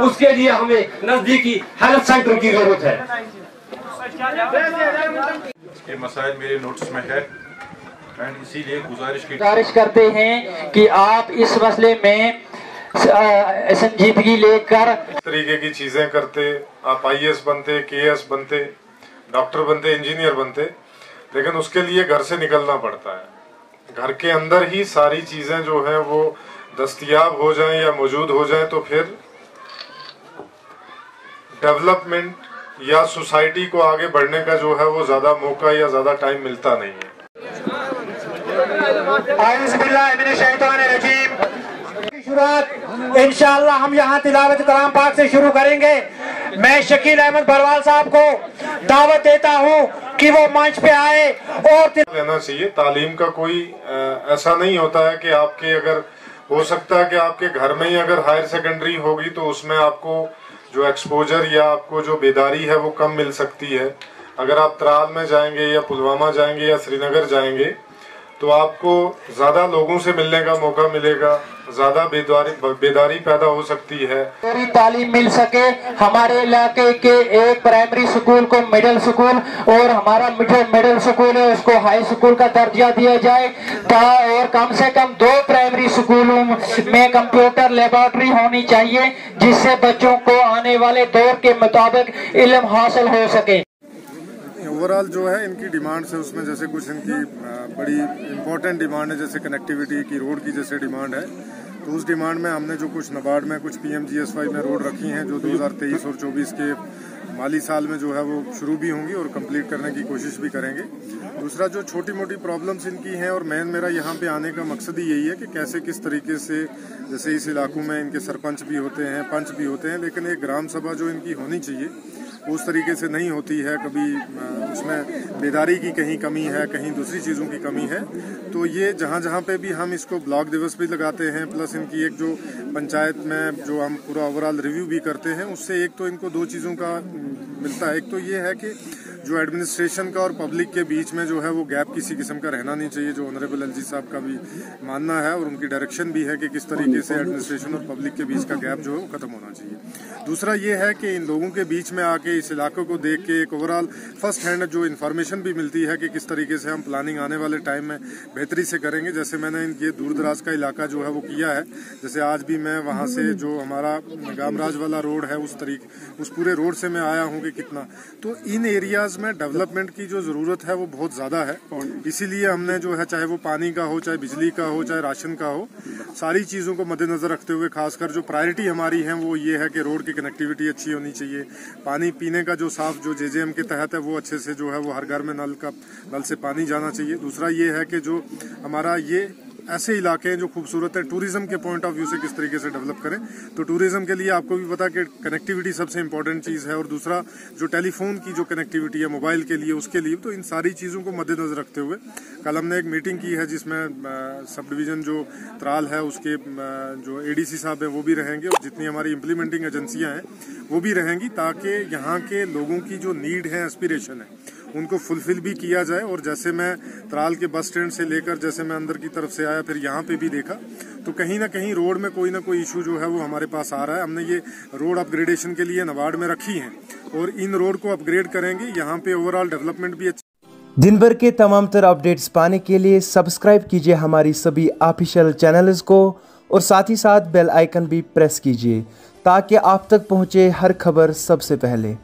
उसके लिए हमें नजदीकी हेल्थ सेंटर की जरूरत है। ये मसाइल मेरे नोट्स में है एंड इसीलिए गुजारिश करते हैं कि आप इस मसले में संजीदगी लेकर इस तरीके की चीजें करते, आप IAS बनते, KS बनते, डॉक्टर बनते, इंजीनियर बनते, लेकिन उसके लिए घर से निकलना पड़ता है। घर के अंदर ही सारी चीजें जो हैं वो दस्तयाब हो जाएं या मौजूद हो जाएं तो फिर डेवलपमेंट या सोसाइटी को आगे बढ़ने का जो है वो ज्यादा मौका या ज्यादा टाइम मिलता नहीं है। शुरुआत इंशाअल्लाह हम यहाँ तिलावत कलाम पाक से शुरू करेंगे। मैं शकील अहमद बरवाल साहब को दावत देता हूँ कि वो मंच पे आए और लेना चाहिए। तालीम का कोई ऐसा नहीं होता है कि आपके, अगर हो सकता है कि आपके घर में ही अगर हायर सेकेंडरी होगी तो उसमें आपको जो एक्सपोजर या आपको जो बेदारी है वो कम मिल सकती है। अगर आप त्राल में जाएंगे या पुलवामा जाएंगे या श्रीनगर जाएंगे तो आपको ज्यादा लोगों से मिलने का मौका मिलेगा, ज्यादा बेदारी पैदा हो सकती है। पूरी तालीम मिल सके। हमारे इलाके के एक प्राइमरी स्कूल को मिडिल स्कूल और हमारा जो मिडिल स्कूल है उसको हाई स्कूल का दर्जा दिया जाए और कम से कम 2 प्राइमरी स्कूलों में कंप्यूटर लेबोरेटरी होनी चाहिए जिससे बच्चों को आने वाले दौर के मुताबिक इल्म हासिल हो सके। ओवरऑल जो है इनकी डिमांड्स है, उसमें जैसे कुछ इनकी बड़ी इम्पोर्टेंट डिमांड है, जैसे कनेक्टिविटी की, रोड की जैसे डिमांड है। तो उस डिमांड में हमने जो कुछ नाबार्ड में कुछ PMGSY में रोड रखी हैं जो 2023 और 24 के माली साल में जो है वो शुरू भी होंगी और कंप्लीट करने की कोशिश भी करेंगे। दूसरा जो छोटी मोटी प्रॉब्लम्स इनकी हैं, और मेन मेरा यहाँ पे आने का मकसद ही यही है कि कैसे किस तरीके से, जैसे इस इलाकों में इनके सरपंच भी होते हैं, पंच भी होते हैं, लेकिन एक ग्राम सभा जो इनकी होनी चाहिए उस तरीके से नहीं होती है। कभी उसमें बेदारी की कहीं कमी है, कहीं दूसरी चीज़ों की कमी है। तो ये जहाँ जहाँ पे भी हम इसको ब्लॉक दिवस भी लगाते हैं, प्लस इनकी एक जो पंचायत में जो हम पूरा ओवरऑल रिव्यू भी करते हैं, उससे एक तो इनको 2 चीज़ों का मिलता है। एक तो ये है कि जो एडमिनिस्ट्रेशन का और पब्लिक के बीच में जो है वो गैप किसी किस्म का रहना नहीं चाहिए, जो ऑनरेबल LG साहब का भी मानना है और उनकी डायरेक्शन भी है कि किस तरीके से एडमिनिस्ट्रेशन और पब्लिक के बीच का गैप जो है वो खत्म होना चाहिए। दूसरा ये है कि इन लोगों के बीच में आके इस इलाकों को देख के एक ओवरऑल फर्स्ट हैंड जो इन्फॉर्मेशन भी मिलती है कि किस तरीके से हम प्लानिंग आने वाले टाइम में बेहतरी से करेंगे। जैसे मैंने ये दूर दराज का इलाका जो है वो किया है, जैसे आज भी मैं वहाँ से जो हमारा गामराज वाला रोड है उस पूरे रोड से मैं आया हूँ कि कितना, तो इन एरियाज में डेवलपमेंट की जो जरूरत है वो बहुत ज्यादा है। इसीलिए हमने जो है, चाहे वो पानी का हो, चाहे बिजली का हो, चाहे राशन का हो, सारी चीजों को मद्देनजर रखते हुए खासकर जो प्रायोरिटी हमारी है वो ये है कि रोड की कनेक्टिविटी अच्छी होनी चाहिए, पानी पीने का जो साफ जो JJM के तहत है वो अच्छे से जो है वो हर घर में नल से पानी जाना चाहिए। दूसरा ये है कि जो हमारा ये ऐसे इलाके हैं जो खूबसूरत है, टूरिज्म के पॉइंट ऑफ व्यू से किस तरीके से डेवलप करें। तो टूरिज्म के लिए आपको भी पता कि कनेक्टिविटी सबसे इंपॉर्टेंट चीज़ है, और दूसरा जो टेलीफोन की जो कनेक्टिविटी है मोबाइल के लिए, उसके लिए। तो इन सारी चीज़ों को मद्देनजर रखते हुए कल हमने एक मीटिंग की है जिसमें सब डिवीज़न जो त्राल है उसके जो ADC साहब हैं वो भी रहेंगे और जितनी हमारी इम्प्लीमेंटिंग एजेंसियाँ हैं वो भी रहेंगी, ताकि यहाँ के लोगों की जो नीड है, एस्पिरेशन है, उनको फुलफिल भी किया जाए। और जैसे मैं त्राल के बस स्टैंड से लेकर जैसे मैं अंदर की तरफ से आया, फिर यहाँ पे भी देखा, तो कहीं ना कहीं रोड में कोई ना कोई इशू जो है वो हमारे पास आ रहा है। हमने ये रोड अपग्रेडेशन के लिए नाबार्ड में रखी हैं और इन रोड को अपग्रेड करेंगे। यहाँ पे ओवरऑल डेवलपमेंट भी अच्छी। दिन भर के तमाम तर अपडेट्स पाने के लिए सब्सक्राइब कीजिए हमारी सभी ऑफिशियल चैनल्स को और साथ ही साथ बेल आइकन भी प्रेस कीजिए ताकि आप तक पहुँचे हर खबर सबसे पहले।